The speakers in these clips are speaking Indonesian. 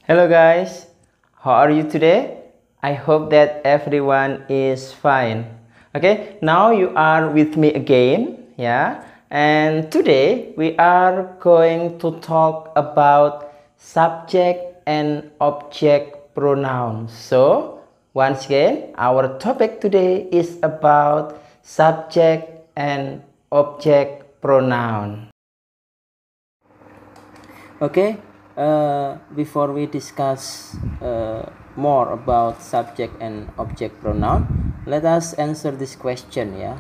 Hello guys, how are you today? I hope that everyone is fine. Okay, now you are with me again, yeah. And today we are going to talk about subject and object pronouns. So, once again, our topic today is about subject and object pronoun. Okay, before we discuss more about subject and object pronoun, let us answer this question ya.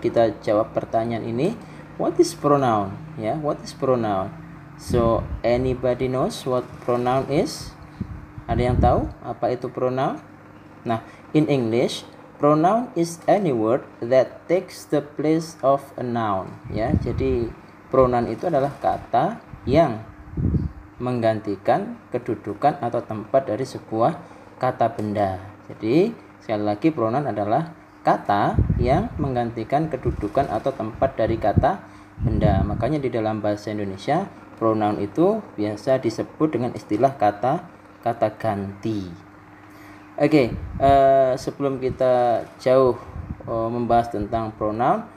Kita jawab pertanyaan ini. What is pronoun? Ya, what is pronoun? So anybody knows what pronoun is? Ada yang tahu apa itu pronoun? Nah, in English, pronoun is any word that takes the place of a noun. Ya, jadi pronoun itu adalah kata yang menggantikan kedudukan atau tempat dari sebuah kata benda. Jadi sekali lagi pronoun adalah kata yang menggantikan kedudukan atau tempat dari kata benda. Makanya di dalam bahasa Indonesia pronoun itu biasa disebut dengan istilah kata ganti. Oke, sebelum kita jauh membahas tentang pronoun,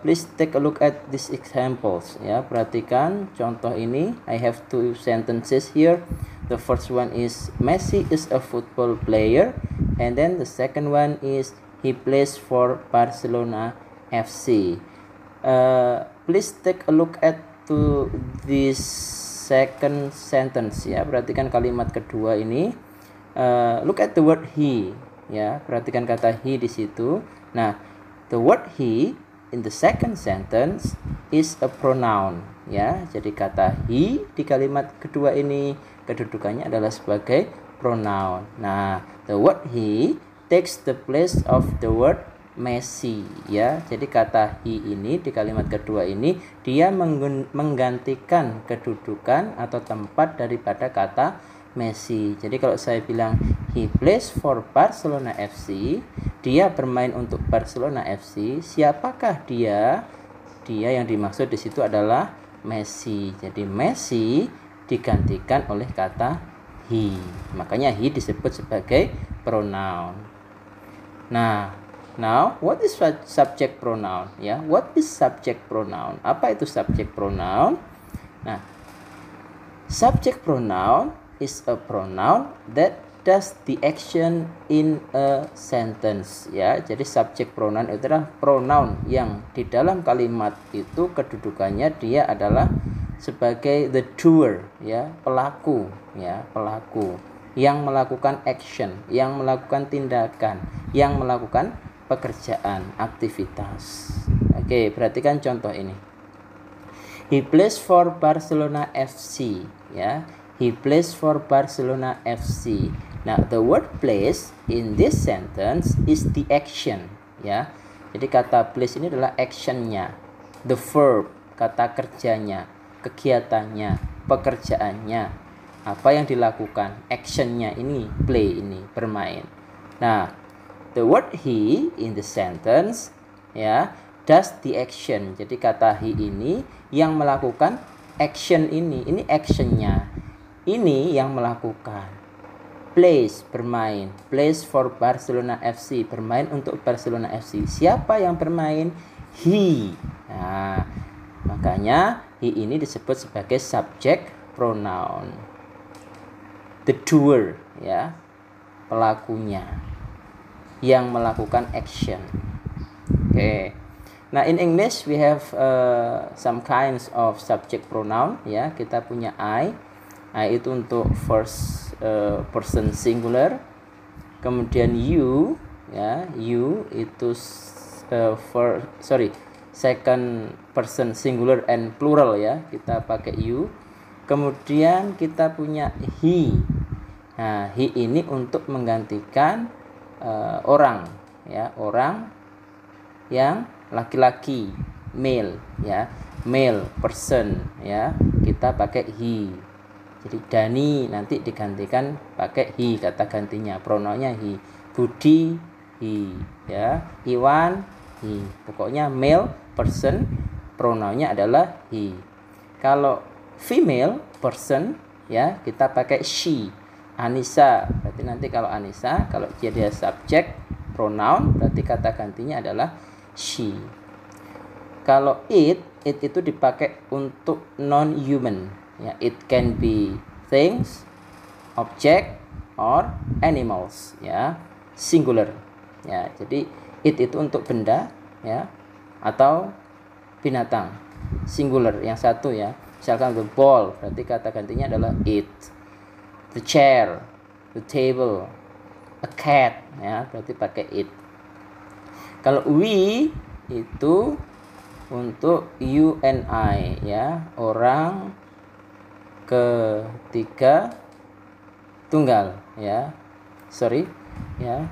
please take a look at these examples. Ya, perhatikan contoh ini. I have two sentences here. The first one is Messi is a football player, and then the second one is he plays for Barcelona FC. Please take a look at to this second sentence. Ya, perhatikan kalimat kedua ini. Look at the word he. Ya, perhatikan kata he di situ. Nah, the word he in the second sentence is a pronoun, ya. Jadi kata he di kalimat kedua ini kedudukannya adalah sebagai pronoun. Nah, the word he takes the place of the word Messi, ya. Jadi kata he ini di kalimat kedua ini dia menggantikan kedudukan atau tempat daripada kata Messi. Jadi kalau saya bilang he plays for Barcelona FC, dia bermain untuk Barcelona FC. Siapakah dia? Dia yang dimaksud di situ adalah Messi. Jadi Messi digantikan oleh kata he. Makanya he disebut sebagai pronoun. Nah, now what is subject pronoun? Ya, what is subject pronoun? Apa itu subject pronoun? Nah, subject pronoun is a pronoun that does the action in a sentence, ya. Jadi subject pronoun itu adalah pronoun yang di dalam kalimat itu kedudukannya dia adalah sebagai the doer, ya, pelaku, ya, pelaku yang melakukan action, yang melakukan tindakan, yang melakukan pekerjaan, aktivitas. Oke, perhatikan contoh ini. He plays for Barcelona FC, ya. He plays for Barcelona FC. Now, the word plays in this sentence is the action, ya. Jadi kata plays ini adalah actionnya, the verb, kata kerjanya, kegiatannya, pekerjaannya, apa yang dilakukan, actionnya ini, play ini, bermain. Nah, the word he in the sentence, ya, does the action. Jadi kata he ini yang melakukan action ini actionnya. Ini yang melakukan. Plays, bermain. Plays for Barcelona FC, bermain untuk Barcelona FC. Siapa yang bermain? He. Nah, makanya he ini disebut sebagai subject pronoun. The doer, ya, pelakunya yang melakukan action. Oke. Nah, in English we have some kinds of subject pronoun, ya. Kita punya I itu untuk first person singular. Kemudian you, ya, you itu second person singular and plural, ya. Kita pakai you. Kemudian kita punya he. Nah, he ini untuk menggantikan orang, ya, orang yang laki-laki, male, ya, male person, ya. Kita pakai he. Jadi Dani nanti digantikan pakai he, kata gantinya, pronounnya he. Budi he, ya. Iwan he. Pokoknya male person pronounnya adalah he. Kalau female person ya kita pakai she. Anissa, berarti nanti kalau Anissa, kalau dia subjek pronoun, berarti kata gantinya adalah she. Kalau it itu dipakai untuk non-human, ya. It can be things, object, or animals, ya, singular, ya. Jadi it itu untuk benda, ya, atau binatang, singular yang satu, ya. Misalkan the ball, berarti kata gantinya adalah it. The chair, the table, a cat, ya, berarti pakai it. Kalau we itu untuk you and I, ya, orang ketiga tunggal, ya. Sorry, ya.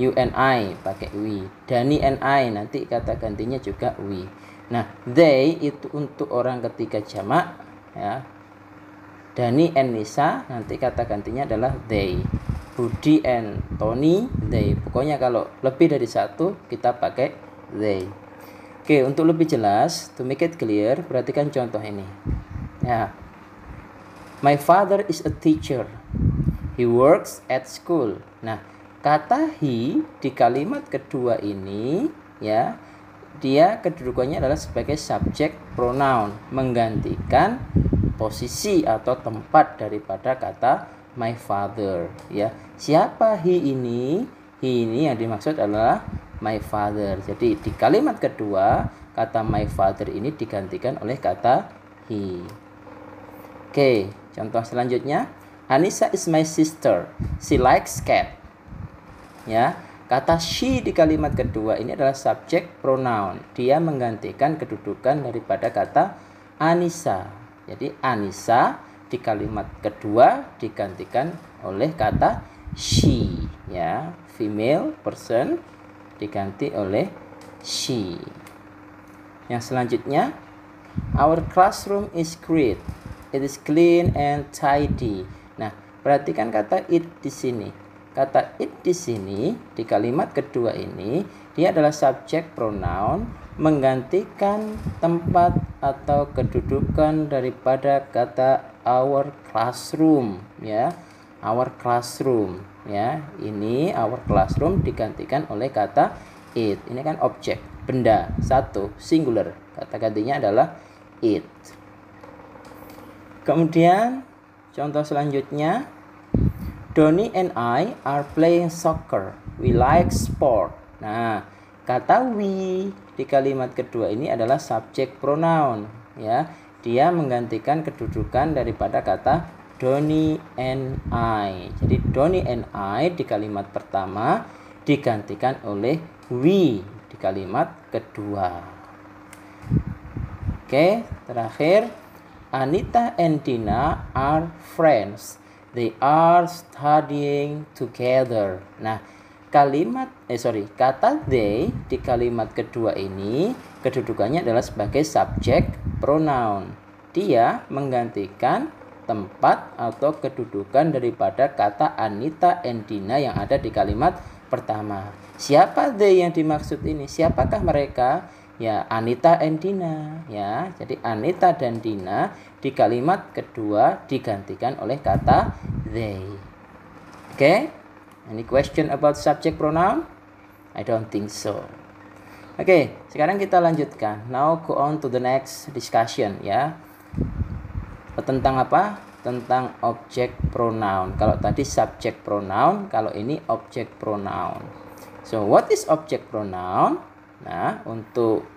You and I pakai we. Dani and I nanti kata gantinya juga we. Nah, they itu untuk orang ketiga jamak, ya. Dani and Nisa nanti kata gantinya adalah they. Budi and Tony they. Pokoknya kalau lebih dari satu kita pakai they. Oke, untuk lebih jelas, to make it clear, perhatikan contoh ini. Ya. My father is a teacher. He works at school. Nah, kata he di kalimat kedua ini, ya, dia kedudukannya adalah sebagai subjek pronoun, menggantikan posisi atau tempat daripada kata my father, ya. Siapa he ini? He ini yang dimaksud adalah my father. Jadi di kalimat kedua kata my father ini digantikan oleh kata he. Oke, contoh selanjutnya, Anissa is my sister. She likes cat. Ya, kata she di kalimat kedua ini adalah subjek pronoun. Dia menggantikan kedudukan daripada kata Anissa. Jadi Anissa di kalimat kedua digantikan oleh kata she, ya, female person diganti oleh she. Yang selanjutnya, our classroom is great. It is clean and tidy. Nah, perhatikan kata it di sini. Kata it di sini di kalimat kedua ini dia adalah subjek pronoun menggantikan tempat atau kedudukan daripada kata our classroom, ya. Our classroom, ya. Ini our classroom digantikan oleh kata it. Ini kan objek, benda, satu, singular. Kata gantinya adalah it. Kemudian contoh selanjutnya, Donny and I are playing soccer. We like sport. Nah, kata we di kalimat kedua ini adalah subjek pronoun, ya. Dia menggantikan kedudukan daripada kata Donny and I. Jadi Donny and I di kalimat pertama digantikan oleh we di kalimat kedua. Oke, terakhir, Anita and Dina are friends. They are studying together. Nah, kata they di kalimat kedua ini kedudukannya adalah sebagai subjek pronoun. Dia menggantikan tempat atau kedudukan daripada kata Anita and Dina yang ada di kalimat pertama. Siapa they yang dimaksud ini? Siapakah mereka? Ya, Anita and Dina, ya. Jadi Anita dan Dina di kalimat kedua digantikan oleh kata they. Oke? Any question about subject pronoun? I don't think so. Oke, sekarang kita lanjutkan. Now go on to the next discussion, ya. Tentang apa? Tentang object pronoun. Kalau tadi subject pronoun, kalau ini object pronoun. So, what is object pronoun? Nah, untuk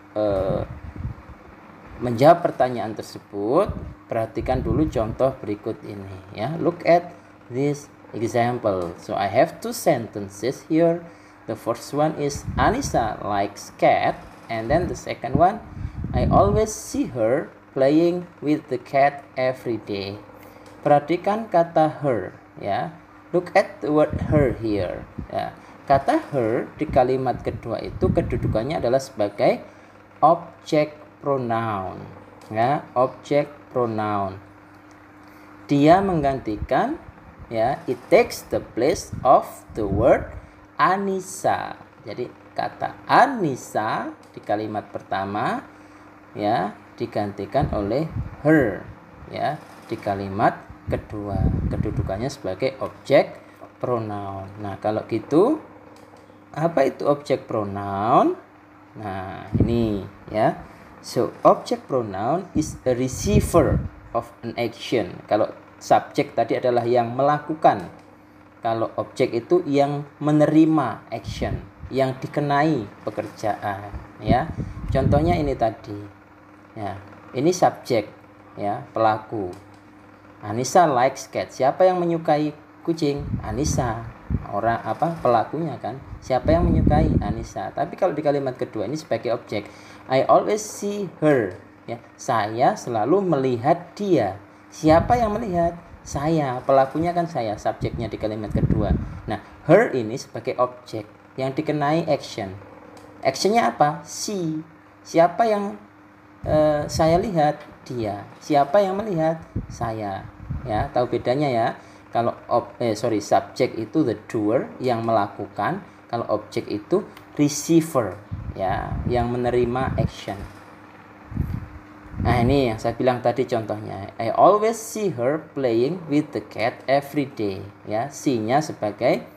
menjawab pertanyaan tersebut, perhatikan dulu contoh berikut ini, ya. Look at this example. So, I have two sentences here. The first one is Anissa likes cat, and then the second one, I always see her playing with the cat every day. Perhatikan kata her, ya. Look at the word her here, ya. Kata her di kalimat kedua itu kedudukannya adalah sebagai objek pronoun, ya, objek pronoun. Dia menggantikan, ya, it takes the place of the word Anissa. Jadi kata Anissa di kalimat pertama, ya, digantikan oleh her, ya, di kalimat kedua, kedudukannya sebagai objek pronoun. Nah, kalau gitu apa itu objek pronoun? Nah, ini ya. So, object pronoun is a receiver of an action. Kalau subjek tadi adalah yang melakukan. Kalau objek itu yang menerima action, yang dikenai pekerjaan, ya. Contohnya ini tadi. Ya, ini subjek, ya, pelaku. Anissa likes cat. Siapa yang menyukai kucing? Anissa. Orang pelakunya kan. Siapa yang menyukai? Anissa. Tapi kalau di kalimat kedua ini sebagai objek, I always see her. Ya, saya selalu melihat dia. Siapa yang melihat? Saya. Pelakunya kan saya, subjeknya di kalimat kedua. Nah, her ini sebagai objek yang dikenai action. Actionnya apa? See. Siapa yang saya lihat? Dia. Siapa yang melihat? Saya. Ya, tahu bedanya ya. Kalau subjek itu the doer, yang melakukan. Kalau objek itu receiver, ya, yang menerima action. Nah, ini yang saya bilang tadi contohnya. I always see her playing with the cat every day. Ya, see-nya sebagai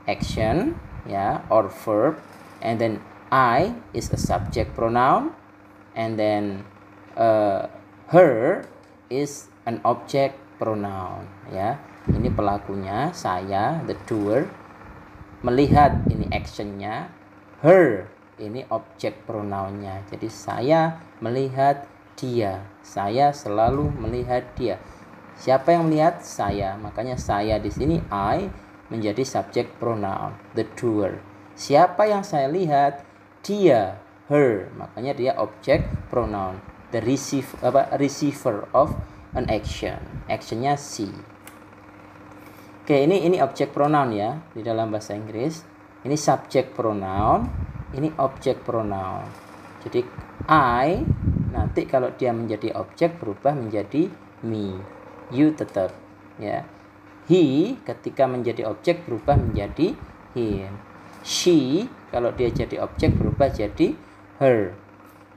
action, ya, or verb, and then I is a subject pronoun, and then her is an object pronoun, ya. Ini pelakunya, saya, the doer. Melihat, ini actionnya. Her, ini objek pronounnya. Jadi saya melihat dia. Saya selalu melihat dia. Siapa yang melihat? Saya. Makanya saya di sini I menjadi subjek pronoun, the doer. Siapa yang saya lihat? Dia, her. Makanya dia objek pronoun, the receiver of an action. Actionnya see. Oke, ini objek pronoun ya di dalam bahasa Inggris. Ini subject pronoun, ini objek pronoun. Jadi I nanti kalau dia menjadi objek berubah menjadi me. You tetap, ya. He ketika menjadi objek berubah menjadi him. She kalau dia jadi objek berubah jadi her.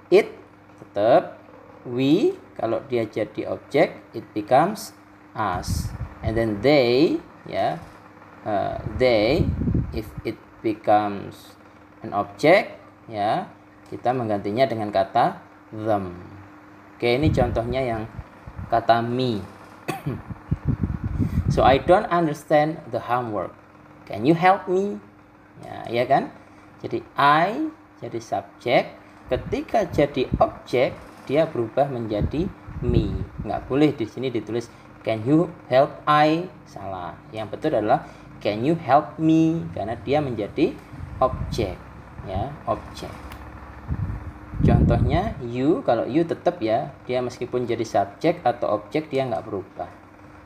It tetap. We kalau dia jadi objek it becomes us. And then they, ya, they if it becomes an object, ya, kita menggantinya dengan kata them. Oke, ini contohnya yang kata me. So I don't understand the homework. Can you help me? Ya kan? Jadi I jadi subjek, ketika jadi objek dia berubah menjadi me. Nggak boleh di sini ditulis can you help I, salah. Yang betul adalah can you help me, karena dia menjadi objek, ya, objek. Contohnya you, kalau you tetap ya, dia meskipun jadi subjek atau objek dia nggak berubah.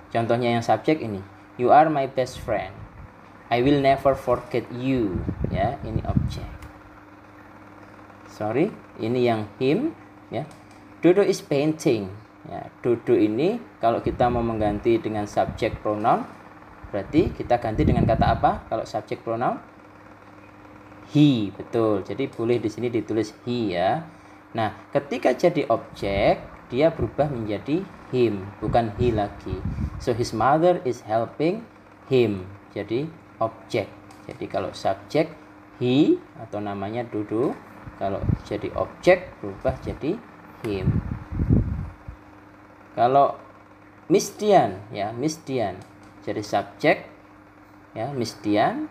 Contohnya yang subjek ini, you are my best friend. I will never forget you, ya, ini objek. Sorry, ini yang him, ya. Dodo is painting. Ya, Dodo ini kalau kita mau mengganti dengan subjek pronoun, berarti kita ganti dengan kata apa? Kalau subjek pronoun he, betul. Jadi boleh di sini ditulis he ya. Nah, ketika jadi objek, dia berubah menjadi him, bukan he lagi. So his mother is helping him. Jadi objek. Jadi kalau subjek he atau namanya Dodo, kalau jadi objek berubah jadi him. Kalau Miss Dian, ya, Miss Dian jadi subjek, ya, Miss Dian.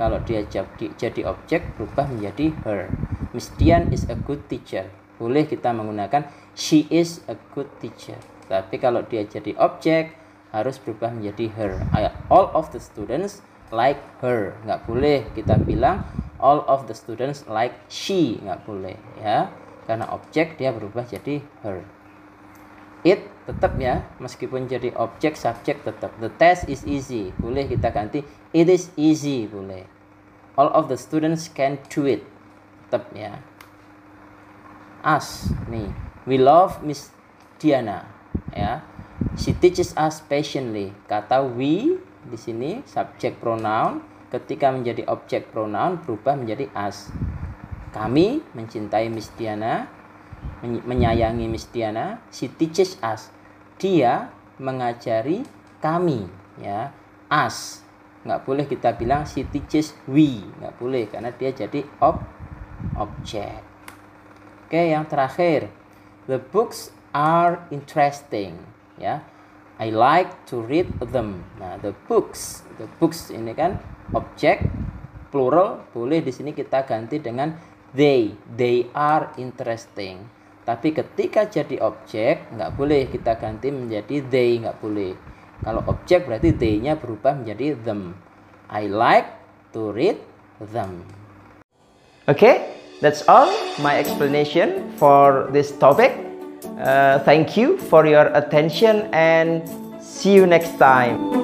Kalau dia jadi objek berubah menjadi her. Miss Dian is a good teacher. Boleh kita menggunakan she is a good teacher. Tapi kalau dia jadi objek harus berubah menjadi her. All of the students like her. Nggak boleh kita bilang all of the students like she. Nggak boleh, ya. Karena objek dia berubah jadi her. It tetap ya, meskipun jadi objek subjek tetap. The test is easy. Boleh kita ganti it is easy, boleh. All of the students can do it. Tetap ya. Us nih. We love Miss Diana, ya. She teaches us patiently. Kata we di sini subjek pronoun, ketika menjadi objek pronoun berubah menjadi us. Kami mencintai Miss Diana, menyayangi Miss Diana. She teaches us. Dia mengajari kami, ya. Us, nggak boleh kita bilang she teaches we, nggak boleh karena dia jadi objek. Oke, yang terakhir, the books are interesting, ya. I like to read them. Nah, the books ini kan objek plural, boleh di sini kita ganti dengan they are interesting. Tapi ketika jadi objek nggak boleh kita ganti menjadi they, nggak boleh. Kalau objek berarti they-nya berubah menjadi them. I like to read them. Okay, that's all my explanation for this topic. Thank you for your attention and see you next time.